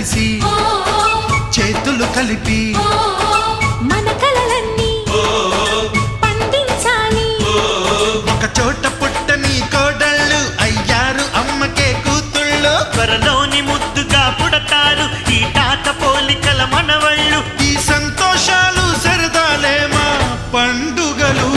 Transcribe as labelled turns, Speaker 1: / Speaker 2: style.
Speaker 1: కలిసి చేతులు కలిపి
Speaker 2: మన కలలన్నీ పండించాలి.
Speaker 1: ఒక చోట పుట్టని కోడళ్ళు అయ్యారు అమ్మకే కూతుళ్ళు.
Speaker 3: త్వరలోని ముద్దుగా పుడతారు ఈ తాత పోలికల మనవళ్ళు.
Speaker 1: ఈ సంతోషాలు సరదాలే మా పండుగలు.